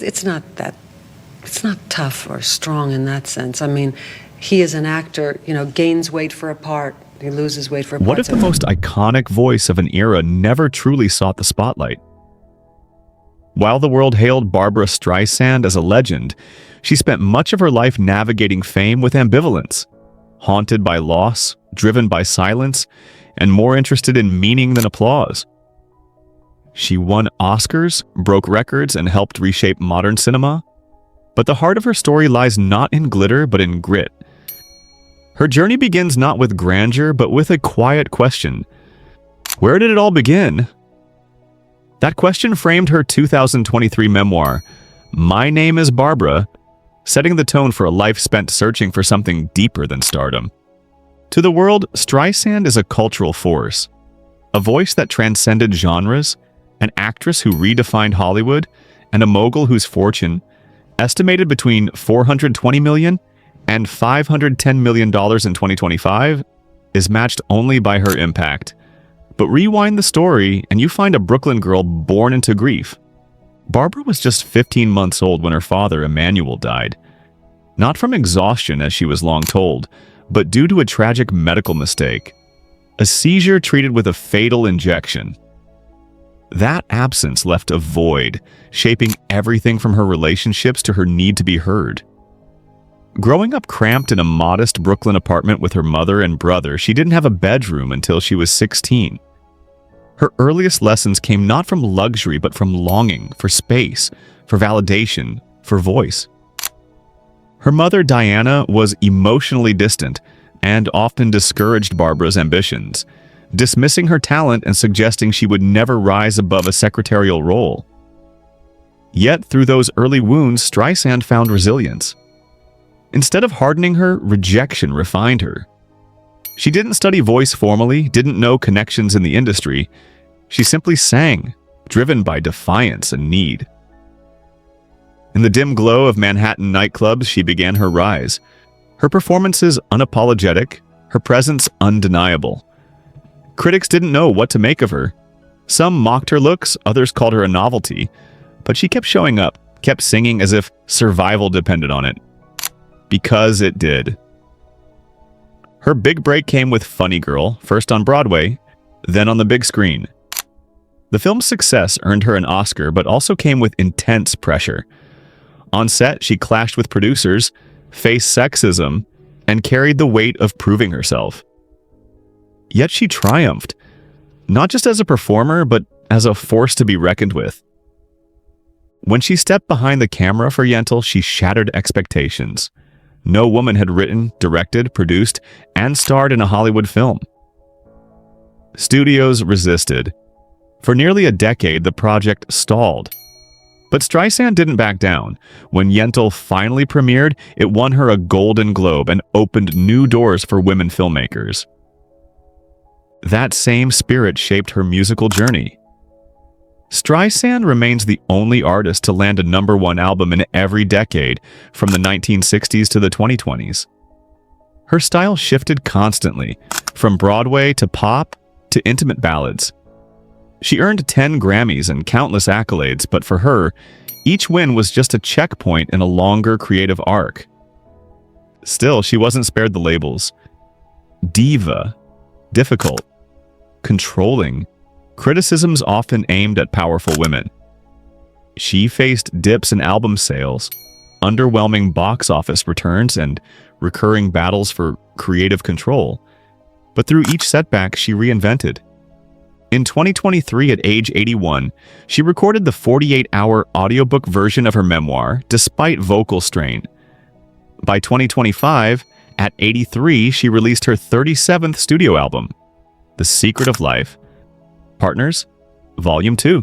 It's not that, it's not tough or strong in that sense. I mean, he is an actor, gains weight for a part, he loses weight for a part. What if the most iconic voice of an era never truly sought the spotlight? While the world hailed Barbra Streisand as a legend, she spent much of her life navigating fame with ambivalence, haunted by loss, driven by silence, and more interested in meaning than applause. She won Oscars, broke records, and helped reshape modern cinema. But the heart of her story lies not in glitter, but in grit. Her journey begins not with grandeur, but with a quiet question. Where did it all begin? That question framed her 2023 memoir, My Name is Barbra, setting the tone for a life spent searching for something deeper than stardom. To the world, Streisand is a cultural force, a voice that transcended genres, an actress who redefined Hollywood, and a mogul whose fortune, estimated between $420 million and $510 million in 2025, is matched only by her impact. But rewind the story, and you find a Brooklyn girl born into grief. Barbra was just 15 months old when her father, Emmanuel, died. Not from exhaustion, as she was long told, but due to a tragic medical mistake. A seizure treated with a fatal injection. That absence left a void, shaping everything from her relationships to her need to be heard. Growing up cramped in a modest Brooklyn apartment with her mother and brother, she didn't have a bedroom until she was 16. Her earliest lessons came not from luxury, but from longing for space, for validation, for voice. Her mother, Diana, was emotionally distant and often discouraged Barbra's ambitions, dismissing her talent and suggesting she would never rise above a secretarial role. Yet, through those early wounds, Streisand found resilience. Instead of hardening her, rejection refined her. She didn't study voice formally, didn't know connections in the industry. She simply sang, driven by defiance and need. In the dim glow of Manhattan nightclubs, she began her rise. Her performances unapologetic, her presence undeniable. Critics didn't know what to make of her. Some mocked her looks, others called her a novelty. But she kept showing up, kept singing as if survival depended on it. Because it did. Her big break came with Funny Girl, first on Broadway, then on the big screen. The film's success earned her an Oscar, but also came with intense pressure. On set, she clashed with producers, faced sexism, and carried the weight of proving herself. Yet she triumphed, not just as a performer, but as a force to be reckoned with. When she stepped behind the camera for Yentl, she shattered expectations. No woman had written, directed, produced, and starred in a Hollywood film. Studios resisted. For nearly a decade, the project stalled. But Streisand didn't back down. When Yentl finally premiered, it won her a Golden Globe and opened new doors for women filmmakers. That same spirit shaped her musical journey. Streisand remains the only artist to land a #1 album in every decade, from the 1960s to the 2020s. Her style shifted constantly, from Broadway to pop to intimate ballads. She earned 10 Grammys and countless accolades, but for her, each win was just a checkpoint in a longer creative arc. Still, she wasn't spared the labels. Diva, difficult, controlling, criticisms often aimed at powerful women. She faced dips in album sales, underwhelming box office returns, and recurring battles for creative control. But through each setback, she reinvented. In 2023, at age 81, she recorded the 48-hour audiobook version of her memoir, despite vocal strain. By 2025, at 83, she released her 37th studio album, The Secret of Life, Partners, Volume 2.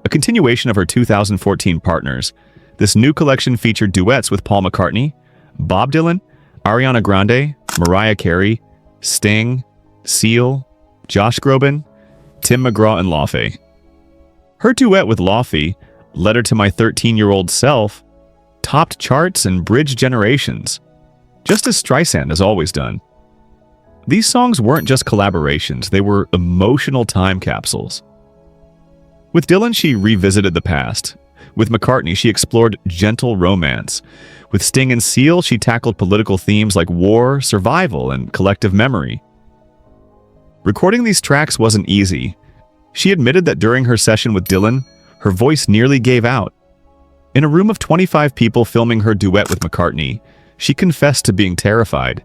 A continuation of her 2014 Partners, this new collection featured duets with Paul McCartney, Bob Dylan, Ariana Grande, Mariah Carey, Sting, Seal, Josh Groban, Tim McGraw, and Laufey. Her duet with Laufey, Letter to My 13-Year-Old Self, topped charts and bridged generations, just as Streisand has always done. These songs weren't just collaborations, they were emotional time capsules. With Dylan, she revisited the past, With McCartney, she explored gentle romance. With Sting and Seal, she tackled political themes like war, survival, and collective memory. Recording these tracks wasn't easy. She admitted that during her session with Dylan, her voice nearly gave out. In a room of 25 people filming her duet with McCartney, she confessed to being terrified.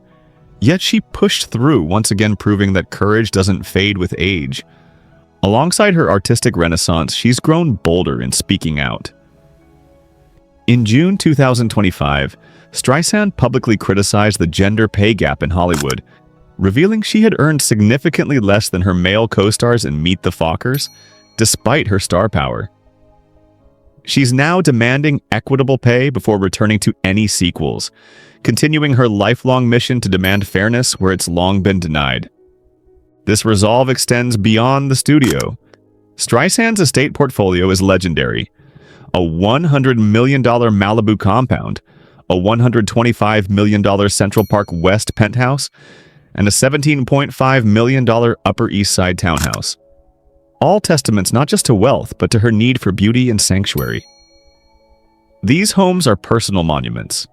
Yet she pushed through, once again proving that courage doesn't fade with age. Alongside her artistic renaissance, she's grown bolder in speaking out. In June 2025, Streisand publicly criticized the gender pay gap in Hollywood, revealing she had earned significantly less than her male co-stars in Meet the Fockers, despite her star power. She's now demanding equitable pay before returning to any sequels, continuing her lifelong mission to demand fairness where it's long been denied. This resolve extends beyond the studio. Streisand's estate portfolio is legendary. A $100 million Malibu compound, a $125 million Central Park West penthouse, and a $17.5 million Upper East Side townhouse. All testaments not just to wealth, but to her need for beauty and sanctuary. These homes are personal monuments.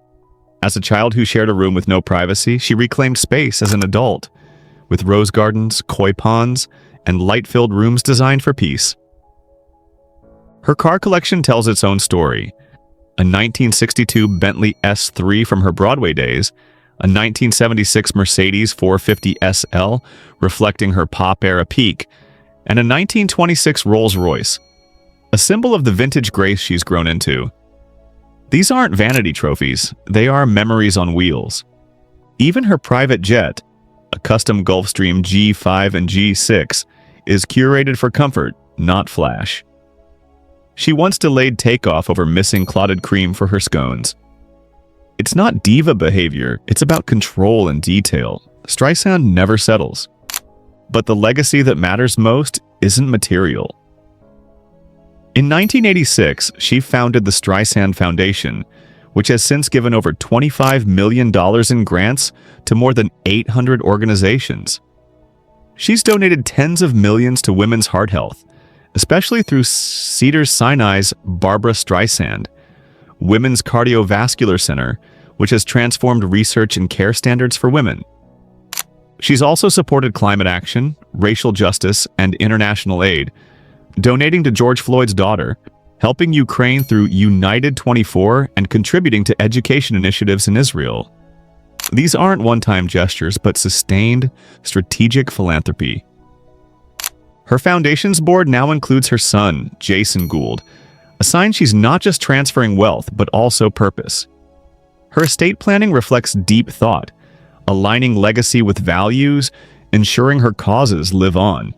As a child who shared a room with no privacy, she reclaimed space as an adult, with rose gardens, koi ponds, and light-filled rooms designed for peace. Her car collection tells its own story. A 1962 Bentley S3 from her Broadway days, a 1976 Mercedes 450 SL reflecting her pop-era peak, and a 1926 Rolls-Royce, a symbol of the vintage grace she's grown into. These aren't vanity trophies, they are memories on wheels. Even her private jet, a custom Gulfstream G5 and G6, is curated for comfort, not flash. She once delayed takeoff over missing clotted cream for her scones. It's not diva behavior, it's about control and detail. Streisand never settles. But the legacy that matters most isn't material. In 1986, she founded the Streisand Foundation, which has since given over $25 million in grants to more than 800 organizations. She's donated tens of millions to women's heart health, especially through Cedars-Sinai's Barbra Streisand, Women's Cardiovascular Center, which has transformed research and care standards for women. She's also supported climate action, racial justice, and international aid, donating to George Floyd's daughter, helping Ukraine through United 24, and contributing to education initiatives in Israel. These aren't one-time gestures, but sustained, strategic philanthropy. Her foundation's board now includes her son, Jason Gould, a sign she's not just transferring wealth, but also purpose. Her estate planning reflects deep thought, aligning legacy with values, ensuring her causes live on.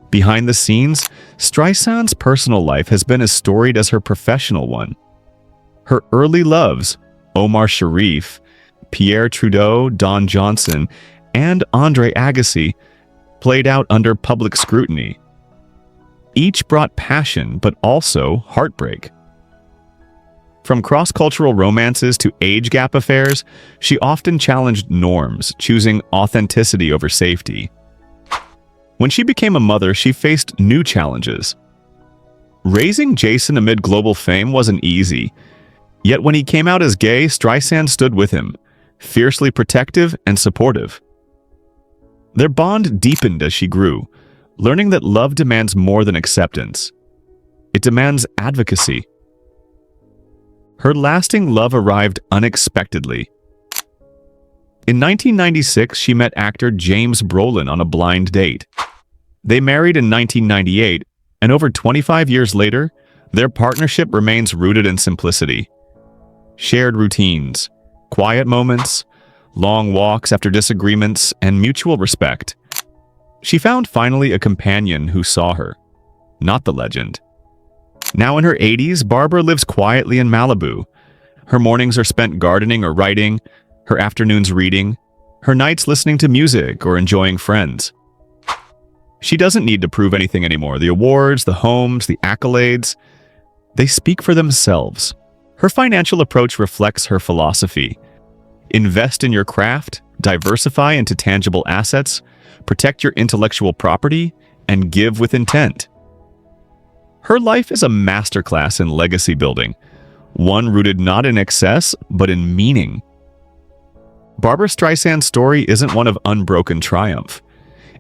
Behind the scenes, Streisand's personal life has been as storied as her professional one. Her early loves, Omar Sharif, Pierre Trudeau, Don Johnson, and Andre Agassi, played out under public scrutiny. Each brought passion, but also heartbreak. From cross-cultural romances to age gap affairs, she often challenged norms, choosing authenticity over safety. When she became a mother, she faced new challenges. Raising Jason amid global fame wasn't easy. Yet when he came out as gay, Streisand stood with him, fiercely protective and supportive. Their bond deepened as she grew, learning that love demands more than acceptance. It demands advocacy. Her lasting love arrived unexpectedly. In 1996, she met actor James Brolin on a blind date. They married in 1998, and over 25 years later, their partnership remains rooted in simplicity. Shared routines, quiet moments, long walks after disagreements, and mutual respect. She found finally a companion who saw her, not the legend. Now in her 80s, Barbra lives quietly in Malibu. Her mornings are spent gardening or writing, her afternoons reading, her nights listening to music or enjoying friends. She doesn't need to prove anything anymore. The awards, the homes, the accolades, they speak for themselves. Her financial approach reflects her philosophy. Invest in your craft, diversify into tangible assets, protect your intellectual property, and give with intent. Her life is a masterclass in legacy building, one rooted not in excess, but in meaning. Barbra Streisand's story isn't one of unbroken triumph.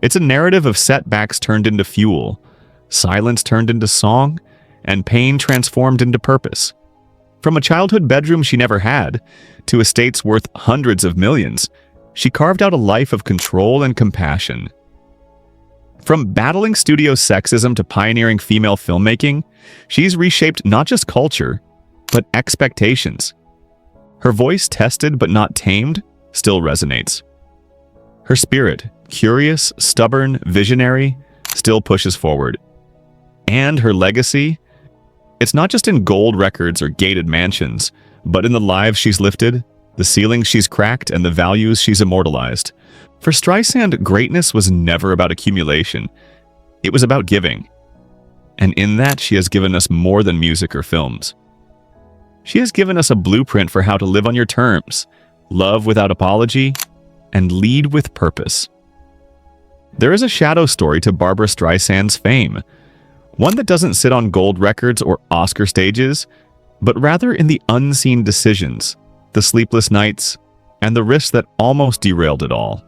It's a narrative of setbacks turned into fuel, silence turned into song, and pain transformed into purpose. From a childhood bedroom she never had, to estates worth hundreds of millions, she carved out a life of control and compassion. From battling studio sexism to pioneering female filmmaking, she's reshaped not just culture, but expectations. Her voice, tested but not tamed, still resonates. Her spirit, curious, stubborn, visionary, still pushes forward. And her legacy? It's not just in gold records or gated mansions, but in the lives she's lifted, the ceilings she's cracked, and the values she's immortalized. For Streisand, greatness was never about accumulation. It was about giving. And in that, she has given us more than music or films. She has given us a blueprint for how to live on your terms, love without apology, and lead with purpose. There is a shadow story to Barbra Streisand's fame, one that doesn't sit on gold records or Oscar stages, but rather in the unseen decisions, the sleepless nights, and the risks that almost derailed it all.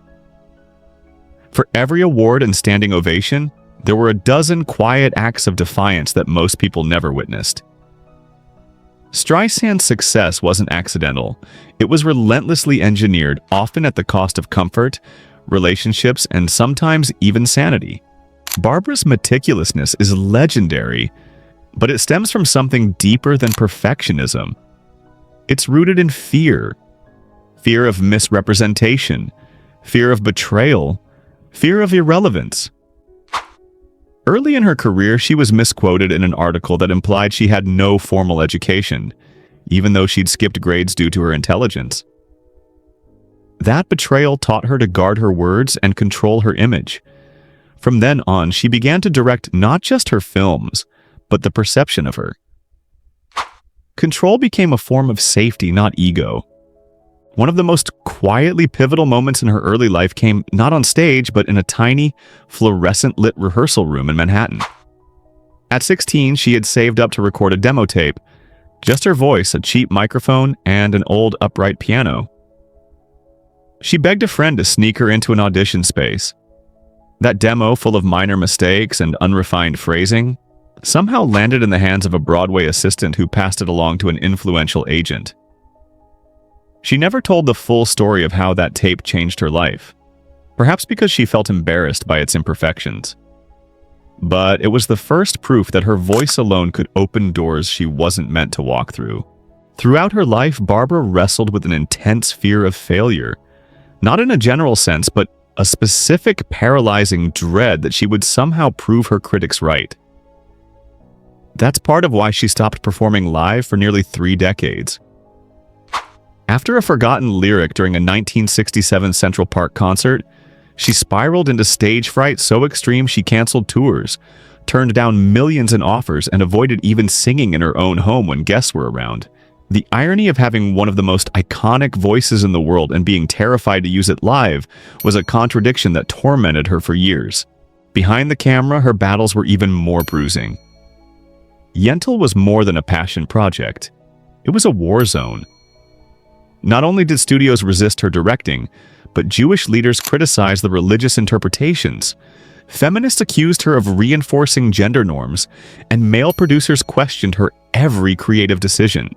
For every award and standing ovation, there were a dozen quiet acts of defiance that most people never witnessed. Streisand's success wasn't accidental. It was relentlessly engineered, often at the cost of comfort, relationships, and sometimes even sanity. Barbra's meticulousness is legendary, but it stems from something deeper than perfectionism. It's rooted in fear. Fear of misrepresentation, fear of betrayal, fear of irrelevance. Early in her career, she was misquoted in an article that implied she had no formal education, even though she'd skipped grades due to her intelligence. That betrayal taught her to guard her words and control her image. From then on, she began to direct not just her films, but the perception of her. Control became a form of safety, not ego. One of the most quietly pivotal moments in her early life came not on stage, but in a tiny, fluorescent-lit rehearsal room in Manhattan. At 16, she had saved up to record a demo tape, just her voice, a cheap microphone, and an old upright piano. She begged a friend to sneak her into an audition space. That demo, full of minor mistakes and unrefined phrasing, somehow landed in the hands of a Broadway assistant who passed it along to an influential agent. She never told the full story of how that tape changed her life, perhaps because she felt embarrassed by its imperfections. But it was the first proof that her voice alone could open doors she wasn't meant to walk through. Throughout her life, Barbra wrestled with an intense fear of failure, not in a general sense, but a specific paralyzing dread that she would somehow prove her critics right. That's part of why she stopped performing live for nearly 3 decades. After a forgotten lyric during a 1967 Central Park concert, she spiraled into stage fright so extreme she canceled tours, turned down millions in offers, and avoided even singing in her own home when guests were around. The irony of having one of the most iconic voices in the world and being terrified to use it live was a contradiction that tormented her for years. Behind the camera, her battles were even more bruising. Yentl was more than a passion project. It was a war zone. Not only did studios resist her directing, but Jewish leaders criticized the religious interpretations. Feminists accused her of reinforcing gender norms, and male producers questioned her every creative decision.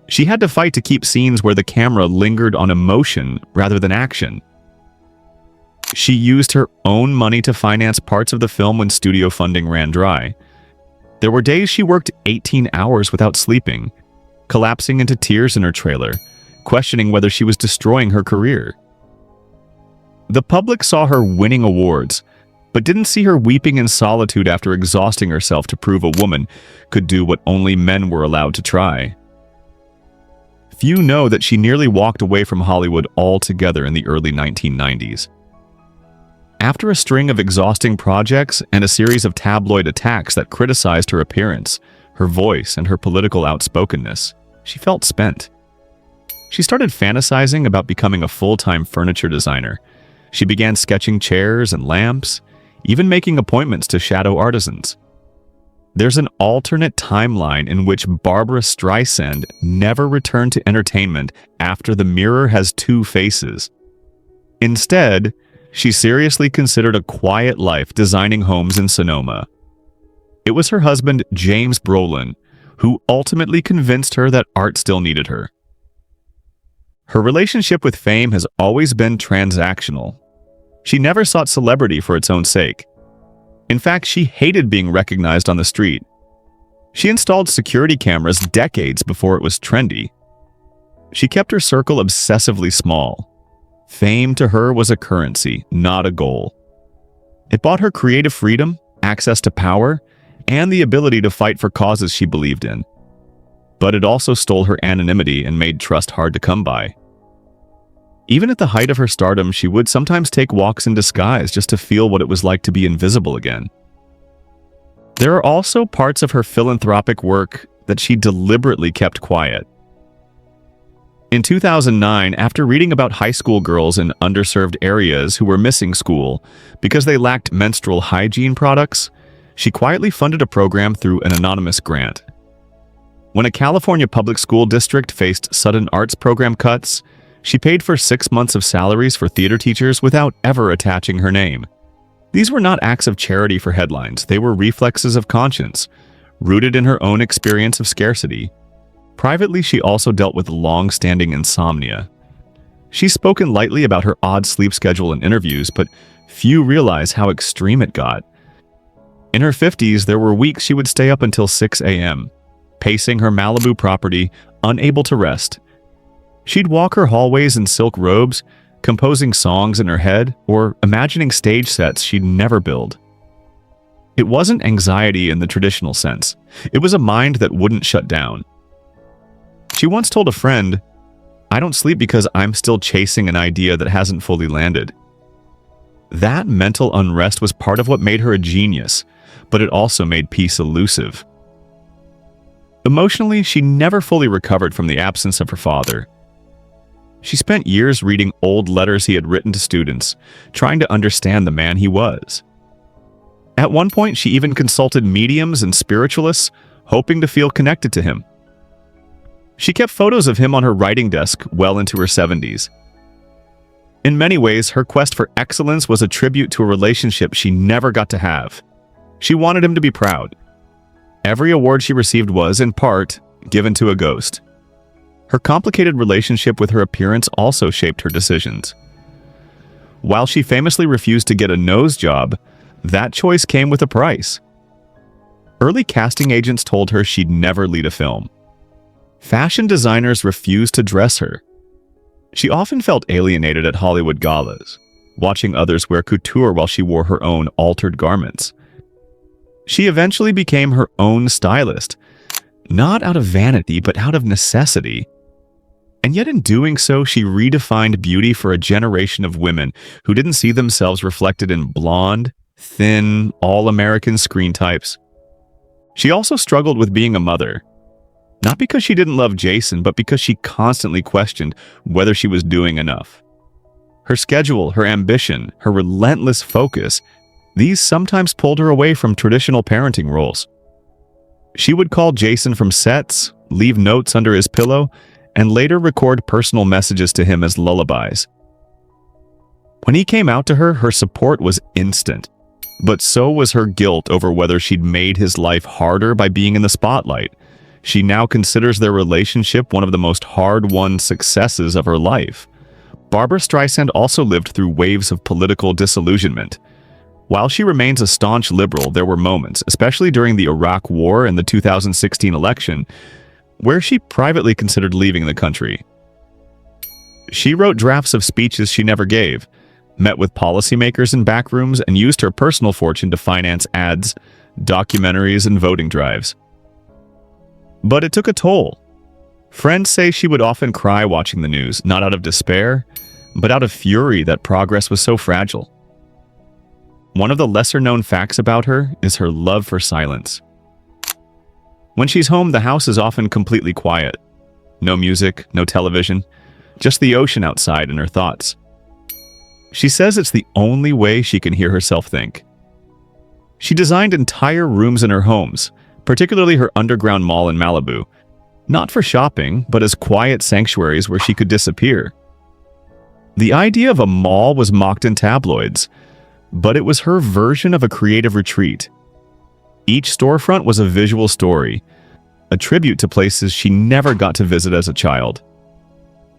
She had to fight to keep scenes where the camera lingered on emotion rather than action. She used her own money to finance parts of the film when studio funding ran dry. There were days she worked 18 hours without sleeping, collapsing into tears in her trailer, questioning whether she was destroying her career. The public saw her winning awards, but didn't see her weeping in solitude after exhausting herself to prove a woman could do what only men were allowed to try. Few know that she nearly walked away from Hollywood altogether in the early 1990s. After a string of exhausting projects and a series of tabloid attacks that criticized her appearance, her voice, and her political outspokenness, she felt spent. She started fantasizing about becoming a full-time furniture designer. She began sketching chairs and lamps, even making appointments to shadow artisans. There's an alternate timeline in which Barbra Streisand never returned to entertainment after The Mirror has two faces. Instead, she seriously considered a quiet life designing homes in Sonoma. It was her husband, James Brolin, who ultimately convinced her that art still needed her. Her relationship with fame has always been transactional. She never sought celebrity for its own sake. In fact, she hated being recognized on the street. She installed security cameras decades before it was trendy. She kept her circle obsessively small. Fame to her was a currency, not a goal. It bought her creative freedom, access to power, and the ability to fight for causes she believed in. But it also stole her anonymity and made trust hard to come by. Even at the height of her stardom, she would sometimes take walks in disguise just to feel what it was like to be invisible again. There are also parts of her philanthropic work that she deliberately kept quiet. In 2009, after reading about high school girls in underserved areas who were missing school because they lacked menstrual hygiene products, she quietly funded a program through an anonymous grant. When a California public school district faced sudden arts program cuts, she paid for 6 months of salaries for theater teachers without ever attaching her name. These were not acts of charity for headlines, they were reflexes of conscience, rooted in her own experience of scarcity. Privately, she also dealt with long-standing insomnia. She's spoken lightly about her odd sleep schedule in interviews, but few realize how extreme it got. In her 50s, there were weeks she would stay up until 6 a.m., pacing her Malibu property, unable to rest. She'd walk her hallways in silk robes, composing songs in her head, or imagining stage sets she'd never build. It wasn't anxiety in the traditional sense. It was a mind that wouldn't shut down. She once told a friend, "I don't sleep because I'm still chasing an idea that hasn't fully landed." That mental unrest was part of what made her a genius, but it also made peace elusive. Emotionally, she never fully recovered from the absence of her father. She spent years reading old letters he had written to students, trying to understand the man he was. At one point, she even consulted mediums and spiritualists, hoping to feel connected to him. She kept photos of him on her writing desk well into her 70s. In many ways, her quest for excellence was a tribute to a relationship she never got to have. She wanted him to be proud. Every award she received was, in part, given to a ghost. Her complicated relationship with her appearance also shaped her decisions. While she famously refused to get a nose job, that choice came with a price. Early casting agents told her she'd never lead a film. Fashion designers refused to dress her. She often felt alienated at Hollywood galas, watching others wear couture while she wore her own altered garments. She eventually became her own stylist, not out of vanity, but out of necessity. And yet in doing so, she redefined beauty for a generation of women who didn't see themselves reflected in blonde, thin, all-American screen types. She also struggled with being a mother. Not because she didn't love Jason, but because she constantly questioned whether she was doing enough. Her schedule, her ambition, her relentless focus, these sometimes pulled her away from traditional parenting roles. She would call Jason from sets, leave notes under his pillow, and later record personal messages to him as lullabies. When he came out to her, her support was instant, but so was her guilt over whether she'd made his life harder by being in the spotlight. She now considers their relationship one of the most hard-won successes of her life. Barbra Streisand also lived through waves of political disillusionment. While she remains a staunch liberal, there were moments, especially during the Iraq War and the 2016 election, where she privately considered leaving the country. She wrote drafts of speeches she never gave, met with policymakers in back rooms, and used her personal fortune to finance ads, documentaries, and voting drives. But it took a toll. Friends say she would often cry watching the news, not out of despair, but out of fury that progress was so fragile. One of the lesser-known facts about her is her love for silence. When she's home, the house is often completely quiet. No music, no television, just the ocean outside and her thoughts. She says it's the only way she can hear herself think. She designed entire rooms in her homes, particularly her underground mall in Malibu, not for shopping, but as quiet sanctuaries where she could disappear. The idea of a mall was mocked in tabloids, but it was her version of a creative retreat. Each storefront was a visual story, a tribute to places she never got to visit as a child.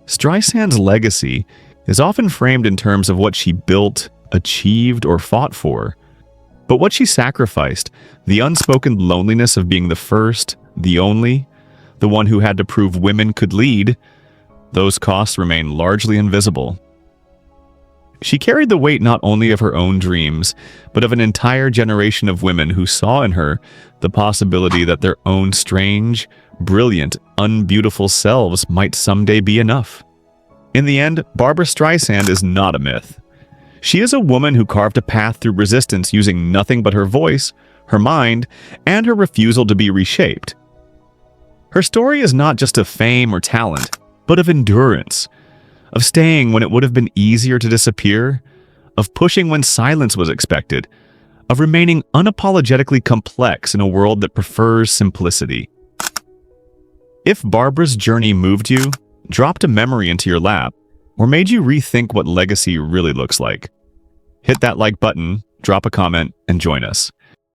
Streisand's legacy is often framed in terms of what she built, achieved, or fought for. But what she sacrificed, the unspoken loneliness of being the first, the only, the one who had to prove women could lead, those costs remain largely invisible. She carried the weight not only of her own dreams, but of an entire generation of women who saw in her the possibility that their own strange, brilliant, unbeautiful selves might someday be enough. In the end, Barbra Streisand is not a myth. She is a woman who carved a path through resistance using nothing but her voice, her mind, and her refusal to be reshaped. Her story is not just of fame or talent, but of endurance, of staying when it would have been easier to disappear, of pushing when silence was expected, of remaining unapologetically complex in a world that prefers simplicity. If Barbra's journey moved you, dropped a memory into your lap, or made you rethink what legacy really looks like, hit that like button, drop a comment, and join us.